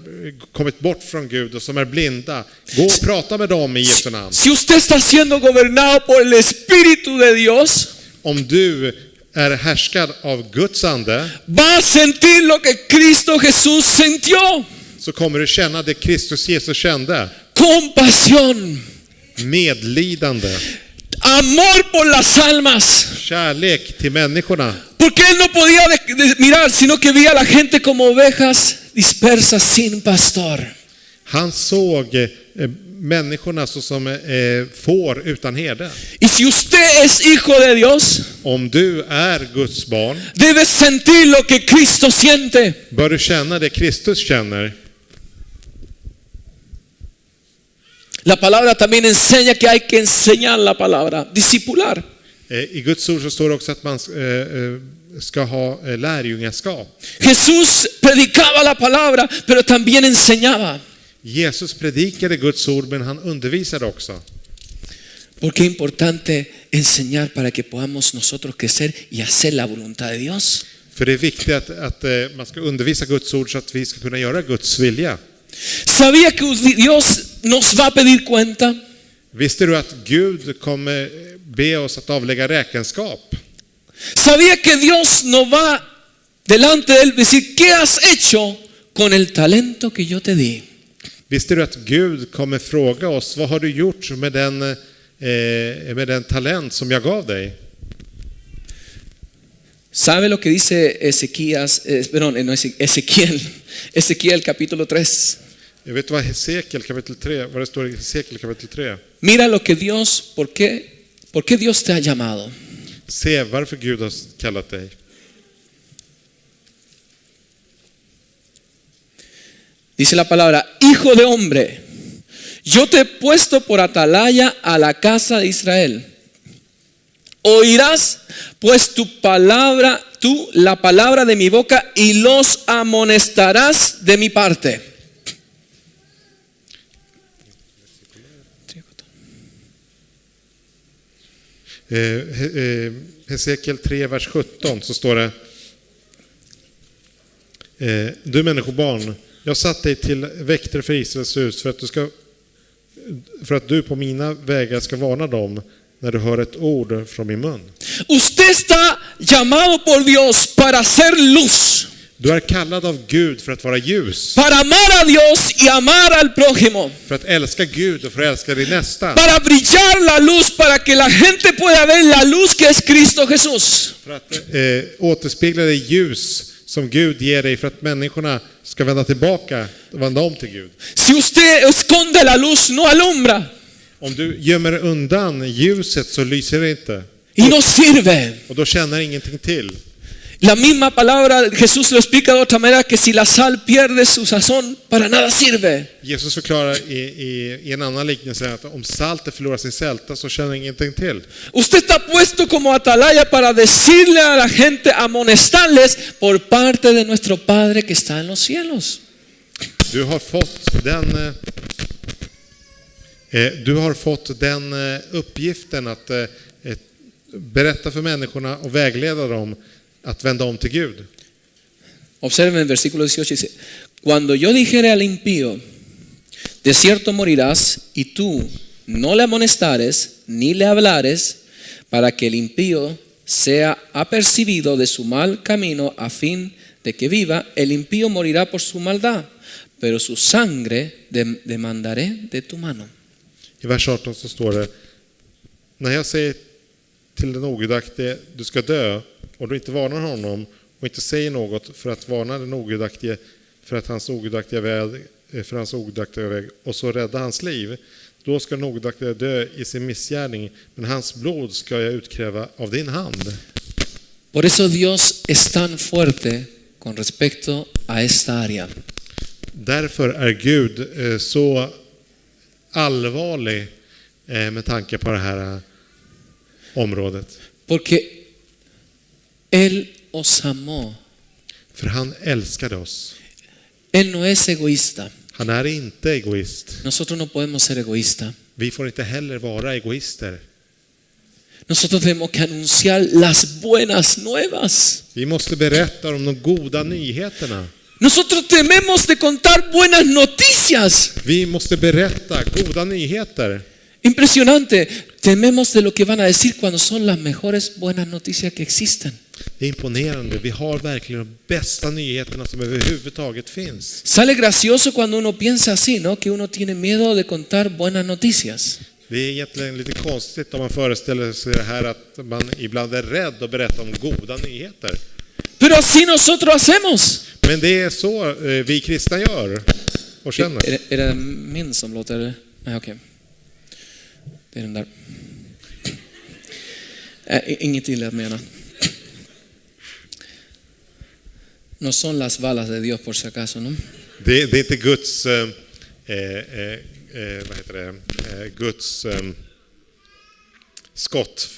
kommit bort från Gud och som är blinda. Gå och prata med dem i Jesu namn. Si usted está siendo gobernado por el Espíritu de Dios, Om du är härskad av Guds ande, va a sentir lo que Cristo Jesús sintió. så kommer du känna det Kristus Jesus kände. Compasión, Medlidande, amor por las almas. kärlek till människorna. Porque él no podía mirar, sino que veía a la gente como ovejas dispersas sin pastor. Han såg människorna så som får utan herde. Y si usted es hijo de Dios, Om du är Guds barn, debe sentir lo que Cristo siente. bör du känna det Kristus känner. La palabra también enseña que hay que enseñar la palabra, discipular. I Guds ord så står det också att man ska ha lärjungaskap. Jesús predicaba la palabra, pero también enseñaba. Jesus predikade Guds ord, men han undervisade också. Porque es importante enseñar para que podamos nosotros crecer y hacer la voluntad de Dios. För det är viktigt att man ska undervisa Guds ord så att vi ska kunna göra Guds vilja. ¿Sabía que Dios nos va a pedir cuenta? Visste du att Gud kommer be oss att avlägga räkenskap? ¿Sabía que Dios nos va delante de él decir, ¿qué has hecho con el talento que yo te di? Visste du att Gud kommer fråga oss, vad har du gjort med den talent som jag gav dig? ¿Sabe lo que dice Ezequiel capítulo 3? Jag vet vad Hesekiel kapitel 3, vad det står i Hesekiel kapitel 3. Mira lo que Dios, ¿por qué Dios te ha llamado? Se varför Gud har kallat dig. Dice la palabra, hijo de hombre, yo te he puesto por atalaya a la casa de Israel. Oirás pues la palabra de mi boca y los amonestarás de mi parte. Hesekiel 3, vers 17 så står det: Du människobarn, jag har satt dig till väktare för Israels hus för att du på mina vägar ska varna dem när du hör ett ord från min mun. Usted está llamado por Dios para ser luz, Du är kallad av Gud för att vara ljus, para amar a Dios y amar al prójimo, för att älska Gud och för att älska din nästa, para brillar la luz, para que la gente pueda ver la luz que es Cristo Jesús. för att återspegla det ljus som Gud ger dig, för att människorna ska vända tillbaka och vända om till Gud. Si usted esconde la luz, no alumbra Om du gömmer undan ljuset så lyser det inte, y no sirve. och då känner ingenting till. La misma palabra, Jesús lo explica de otra manera, que si la sal pierde su sazón, para nada sirve. Jesus förklarar i en annan liknelse att om saltet förlorar sin sälta så känner ingenting till. Usted está puesto como atalaya para decirle a la gente, amonestarles por parte de nuestro Padre que está en los cielos. Du har fått den uppgiften att berätta för människorna och vägleda dem att vända om till Gud. Observen el versículo 18, dice, cuando yo dijere al impío, de cierto morirás, y tú no le amonestares ni le hablares, para que el impío sea apercibido de su mal camino a fin de que viva, el impío morirá por su maldad, pero su sangre demandaré de tu mano. I vers 18 så står det: när jag säger till den ogudaktige, du ska dö, och du inte varnar honom och inte säger något för att varna den ogudaktige för hans ogudaktiga väg och så rädda hans liv, då ska den ogudaktige dö i sin missgärning, men hans blod ska jag utkräva av din hand. Por eso Dios es tan fuerte con respecto a esta área. Därför är Gud så allvarlig med tanke på det här området. Porque Él os amó. För han älskade oss. Él no es egoísta. Han är inte egoist. Nosotros no podemos ser egoístas. Vi får inte heller vara egoister. Nosotros tenemos que anunciar las buenas nuevas. Vi måste berätta om de goda nyheterna. Nosotros tememos de contar buenas noticias. Vi måste berätta goda nyheter. Impresionante. Tememos de lo que van a decir cuando son las mejores buenas noticias que existen. Det är imponerande. Vi har verkligen de bästa nyheterna som överhuvudtaget finns. Sale gracioso cuando uno piensa así, ¿no? Que uno tiene miedo de contar buenas noticias. Det är egentligen lite konstigt om man föreställer sig det här att man ibland är rädd att berätta om goda nyheter. Pero así nosotros hacemos. Men det är så vi kristna gör och känner. Är det min som låter? Nej, okej. Det är den där. Inget illa att mena. No son las balas de Dios por si acaso, ¿no? Det är inte Guds vad heter det? Guds skott.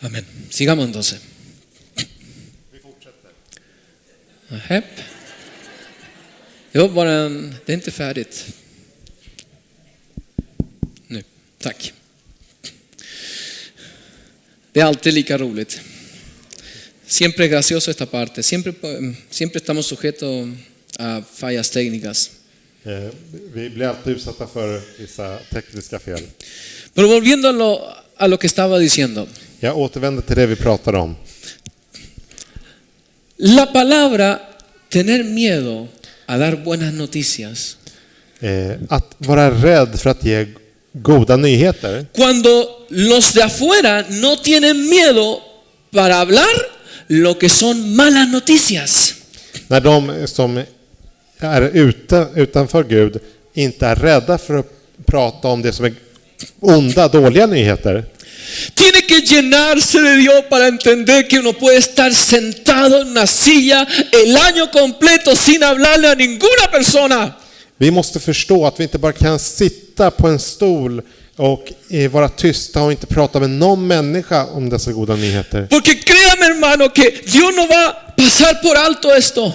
Amén. Sigamos entonces. Ajá. Jo, bara det är inte färdigt. Nu, tack. Det är alltid lika roligt. Siempre es gracioso esta parte. Siempre estamos sujetos a fallas técnicas. Vi blir alltid utsatta för vissa tekniska fel. Pero volviendo a lo que estaba diciendo. Jag återvänder till det vi pratade om. La palabra tener miedo a dar buenas noticias. Att vara rädd för att ge goda nyheter. Cuando los de afuera no tienen miedo para hablar lo que son malas noticias. När de som är utanför Gud inte är rädda för att prata om det som är onda, dåliga nyheter. Tiene que llenarse de Dios para entender que uno puede estar sentado en una silla el año completo sin hablarle a ninguna persona. Vi måste förstå att vi inte bara kan sitta på en stol och vara tysta och inte prata med någon människa om dessa goda nyheter. Porque créame, hermano, que Dios no va a pasar por alto esto.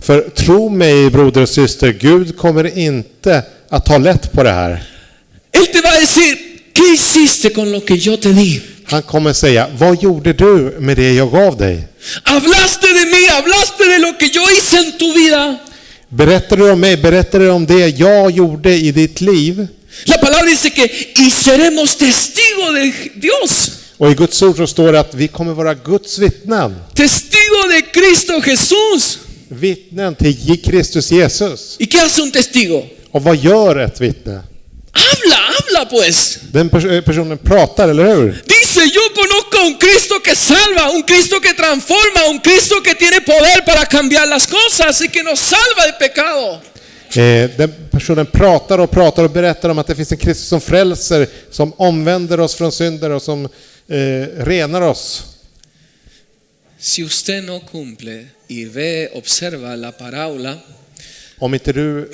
För tro mig, broder och syster, Gud kommer inte att ta lätt på det här. Él te va a decir, ¿qué hiciste con lo que yo te di? Han kommer säga, vad gjorde du med det jag gav dig? Hablaste de mí, hablaste de lo que yo hice en tu vida. Berättade du om mig? Berättade du om det jag gjorde i ditt liv? La palabra dice que y seremos testigos de Dios. Och i Guds ord så står det att vi kommer vara Guds vittnen. Testigo de Cristo Jesús. Vittnen till Kristus Jesus. ¿Y qué hace un testigo? Och vad gör ett vittne? Habla pues. Den personen pratar, eller hur? Dice, yo conozco a un Cristo que salva, un Cristo que transforma, un Cristo que tiene poder para cambiar las cosas y que nos salva del pecado. Den personen pratar och berättar om att det finns en Kristus som frälser, som omvänder oss från synder och som renar oss. Si usted no cumple y observa la parábola Om inte du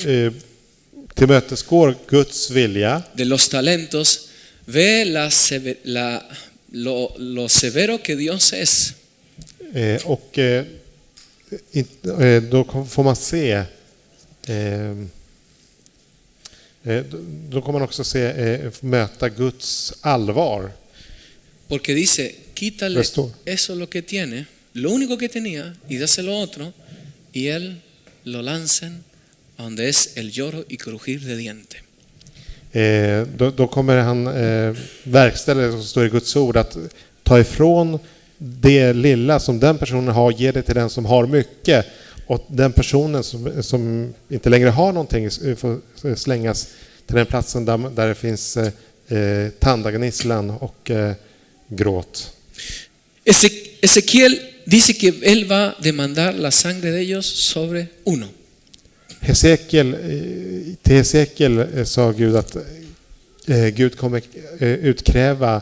tillmötesgår Guds vilja de los talentos, ve lo severo que Dios es. Då får man se då kommer man också möta Guds allvar. Porque dice, quítale eso lo que tiene, lo único que tenía, y dáselo otro, y él lo lancen a donde es el lloro y crujir de diente. Då kommer han verkställa det som står i Guds ord, att ta ifrån det lilla som den personen har, ge det till den som har mycket, och den personen som inte längre har någonting får slängas till den platsen där det finns tandagnisslan och gråt. Ezequiel dice que él va a demandar la sangre de ellos sobre uno. Till Hesekiel sa Gud att Gud kommer utkräva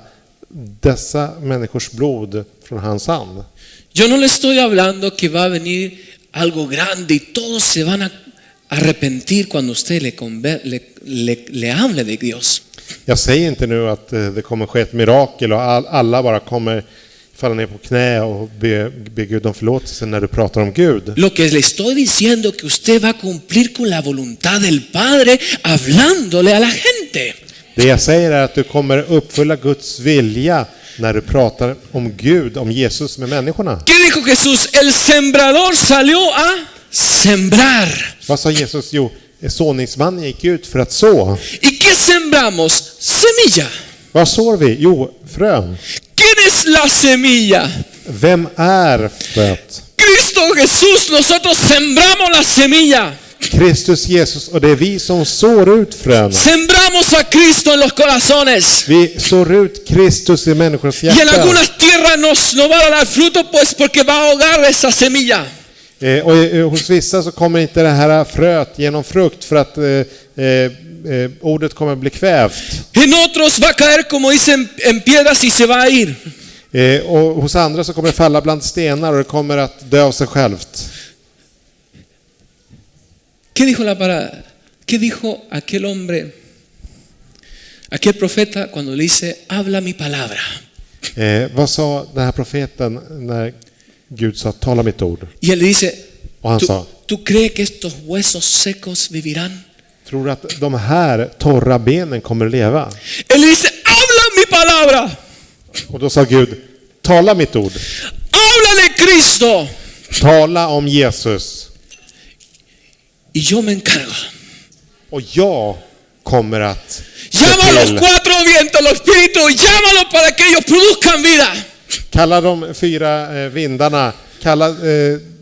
dessa människors blod från hans hand. Yo no le estoy hablando que va a venir algo grande y todos se van a arrepentir cuando usted le hable de Dios. Jag säger inte nu att det kommer ske ett mirakel och alla bara kommer falla ner på knä och be Gud om förlåtelse när du pratar om Gud. Lo que le estoy diciendo que usted va a cumplir con la voluntad del Padre hablándole a la gente. Det jag säger är att du kommer uppfylla Guds vilja när du pratar om Gud, om Jesus med människorna. ¿Qué dijo Jesús? El sembrador salió a sembrar. Vad sa Jesus? Jo, såningsmannen gick ut för att så. ¿Y qué sembramos? Semilla. Vad sår vi? Jo, frön. ¿Quién es la semilla? Vem är fröet? Cristo Jesús. Nosotros sembramos la semilla. Kristus Jesus, och det är vi som sår ut frön. Sembramos a Cristo en los corazones. Vi sår ut Kristus i människors Y en hjärtan. algunas tierras no va a dar fruto pues porque va a ahogar esa semilla. Och hos vissa så kommer inte det här fröet genom frukt för att ordet kommer bli kvävt. En otros va a caer como dicen en piedras y se va a ir. Och hos andra så kommer det falla bland stenar och det kommer att dö av sig självt. ¿Qué dijo aquel hombre, aquel profeta cuando le dice, habla mi palabra? Vad sa den här profeten när Gud sa, tala mitt ord? Y él le dice, Och han sa, ¿tú crees que estos huesos secos vivirán? tror du att de här torra benen kommer att leva? Él le dice, habla mi palabra. Och då sa Gud, tala mitt ord. Habla de Cristo. Tala om Jesus. Y yo me encargo. Och jag kommer att Llama Llama a los till. 4 vientos, los espíritus, llámalos para que ellos produzcan vida. Kalla de 4 vindarna, kalla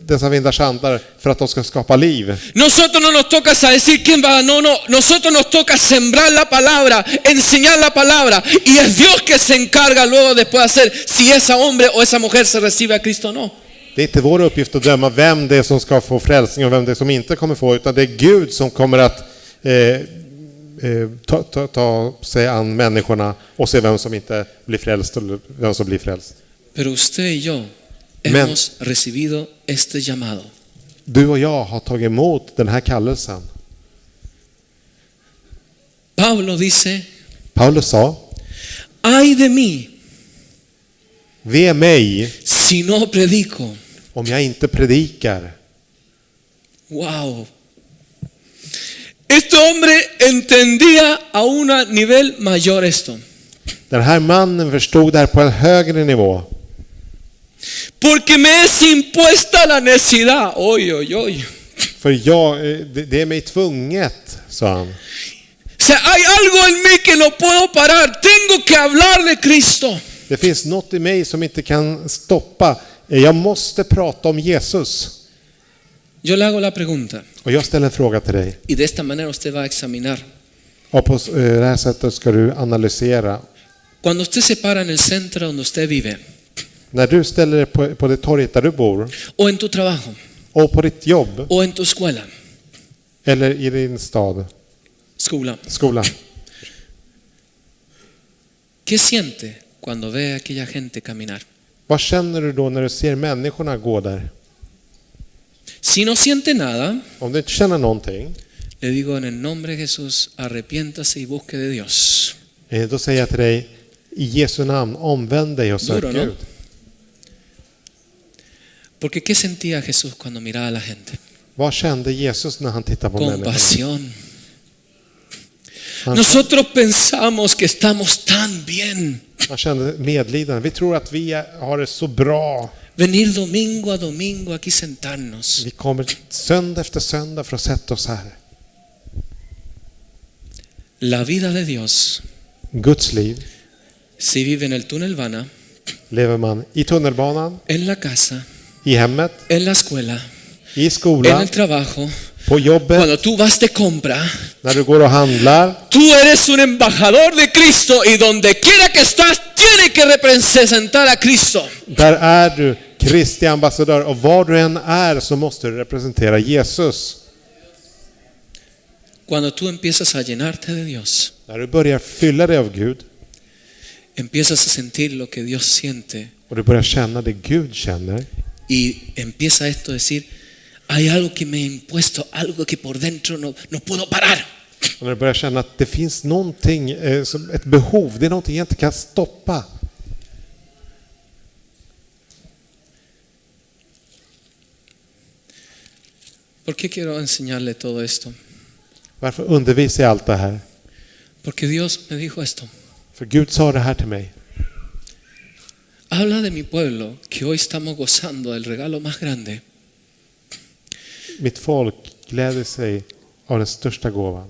dessa vindars andar för att de ska skapa liv. Nosotros no nos toca decir quién va, no, nosotros nos toca sembrar la palabra, enseñar la palabra, y es Dios que se encarga luego después de hacer si ese hombre o esa mujer se recibe a Cristo o no. Det är inte vår uppgift att döma vem det är som ska få frälsning och vem det är som inte kommer få, utan det är Gud som kommer att ta sig an människorna och se vem som inte blir frälst och vem som blir frälst. Pero usted y yo Men- hemos recibido este llamado. Du och jag har tagit emot den här kallelsen. Pablo dice, Paulus sa, ay de mí ve mig si no predico. om jag inte predikar. Wow. Este hombre entendía a un nivel mayor esto. Den här mannen förstod det här på en högre nivå. Porque me es impuesta la necesidad. Oy, oy, oy. För jag, det är mig tvunget, sa han. O sea, hay algo en mí que no puedo parar. Tengo que hablar de Cristo. Det finns något i mig som inte kan stoppa. Jag måste prata om Jesus. Yo le hago la pregunta. Och jag ställer en fråga till dig. Y de esta manera usted va a examinar. Och på det här sättet ska du analysera. Cuando usted se para en el centro donde usted vive, När du ställer dig på det torget där du bor, o en tu trabajo, och på ditt jobb, o en tu escuela, eller i din stad, skola. ¿qué siente cuando ve a aquella gente caminar? Vad känner du då när du ser människorna gå där? Si no siente nada, Om du inte känner någonting, le digo en el nombre de Jesús, arrepiéntase y busque de Dios. då säger jag till dig, i Jesu namn, omvänd dig och sök Duro, no? Gud. Porque ¿qué sentía Jesús cuando miraba a la gente? Vad kände Jesus när han tittade på människorna? Compasión. Han, Nosotros pensamos que estamos tan bien. han kände medlidande. Vi tror att vi har det så bra. Venir domingo a domingo aquí sentarnos. Vi kommer söndag efter söndag för att sätta oss här. La vida de Dios, Guds liv si vive en el tunnelbana, lever man i tunnelbanan, en la casa, i hemmet, en la escuela, i en skolan, el trabajo. på jobbet, Cuando tú vas de compra, när du går och handlar. tú eres un embajador de Cristo y donde quiera que estás, tiene que representar a Cristo. Där är du Kristi ambassadör, och var du än är så måste du representera Jesus. Cuando tú empiezas a llenarte de Dios, När du börjar fylla dig av Gud empiezas a sentir lo que Dios siente och du börjar känna det Gud känner, y empieza esto a decir, hay algo que me he impuesto, algo que por dentro no puedo parar. och när du börjar känna att det finns någonting, som ett behov, det är någonting jag inte kan stoppa. ¿Por qué quiero enseñarle todo esto? Varför undervisar jag allt det här? Porque Dios me dijo esto. För Gud sa det här till mig. Habla de mi pueblo, que hoy estamos gozando del regalo más grande. Mitt folk gläder sig av den största gåvan.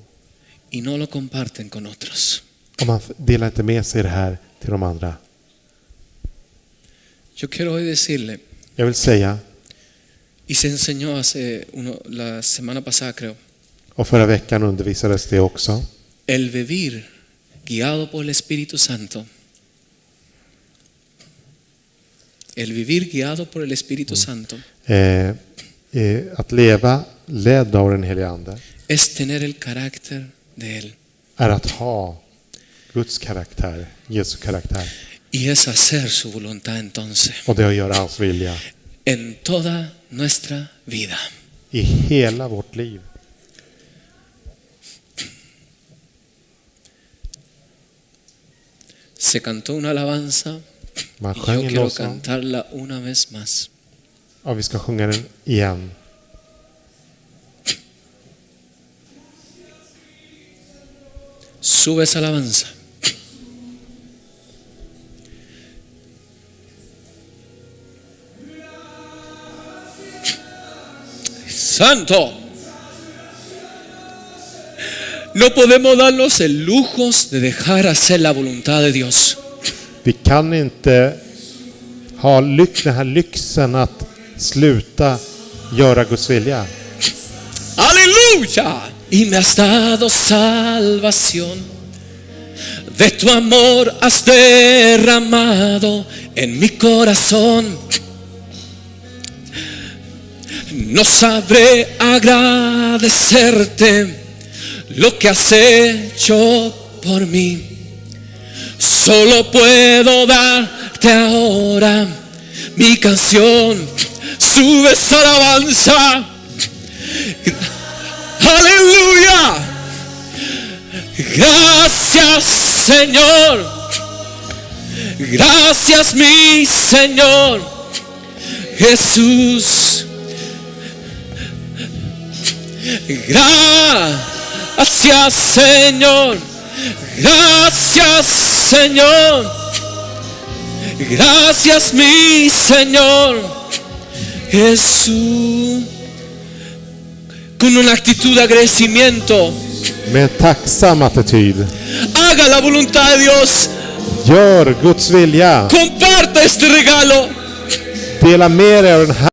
Y no lo comparten con otros. Och man delar inte med sig det här till de andra. Yo quiero hoy decirle, Jag vill säga, y se enseñó la semana pasada creo, och förra veckan undervisades det också. el vivir guiado por el Espíritu Santo. El vivir guiado por el Espíritu Santo Att leva ledd av den helige Ande es tener el carácter de Él. är att ha Guds karaktär, Jesu karaktär. Y es hacer su voluntad entonces Och det är att göra hans vilja en toda nuestra vida. i hela vårt liv. Se cantó una alabanza Man y sjöng yo en quiero lovsång, cantarla una vez más. och vi ska sjunga den igen. Sube esa alabanza. Santo. No podemos darnos el lujo de dejar hacer la voluntad de Dios. Vi kan inte ha den här lyxen att sluta göra Guds vilja. Aleluya. Y me has dado salvación. De tu amor has derramado en mi corazón. No sabré agradecerte lo que has hecho por mí. Solo puedo darte ahora mi canción. Sube esa alabanza. Aleluya. Gracias, Señor. Gracias, mi Señor Jesús. Gracias, Señor. Gracias, Señor. Gracias, mi Señor Jesús. Con una actitud de agradecimiento, Med en tacksam attityd. haga la voluntad de Dios. Gör Guds vilja. Comparta este regalo. Dela med dig av den här